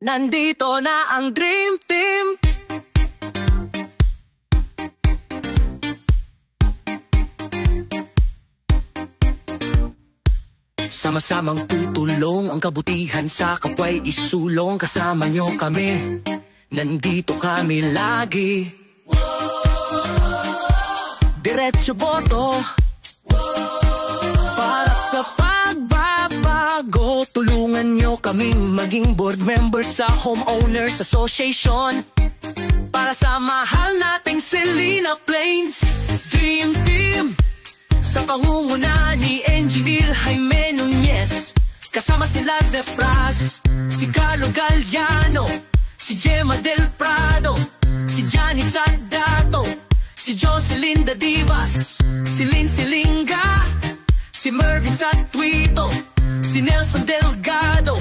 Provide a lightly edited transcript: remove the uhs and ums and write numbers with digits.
Nandito na ang Dream Team. Sama-samang tutulong, ang kabutihan sa kapwa'y isulong. Kasama nyo kami, nandito kami lagi. Diretso boto para sa pagbabago. Tulungan nyo kaming maging board member sa Homeowners Association para sa mahal nating Selena Plains. Dream Team sa pangunguna ni Engineer Jaime Nunez. Kasama sila Zefras, si Carlo Galliano, si Gemma Del Prado, si Johnny Sandato, si Jocelyn Dadivas, si Lindsay Linga, si Mervin Satuito, si Nelson Delgado,